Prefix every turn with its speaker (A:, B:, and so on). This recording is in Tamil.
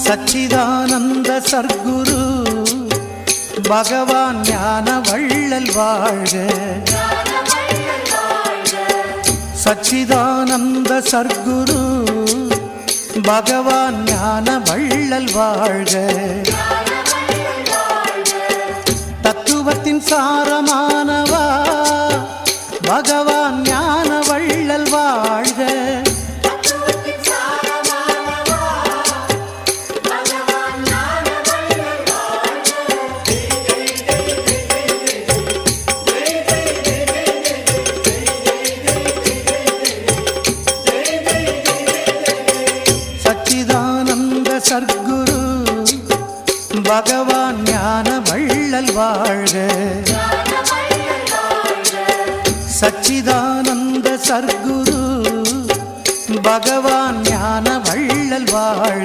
A: சச்சிதானந்த சர்க்குரு பகவான் ஞான வள்ளல் வாழ்க. சச்சிதானந்த சர்க்குரு பகவான் ஞான வள்ளல் வாழ்க. தத்துவத்தின் சாரமானவா பகவான் ஞான வள்ளல் வாழ்க. சச்சிதானந்த சர்க்குரு பகவான் ஞான வள்ளல் வாழ்க. சச்சிதானந்த சர்க்குரு பகவான் ஞான வள்ளல் வாழ்க.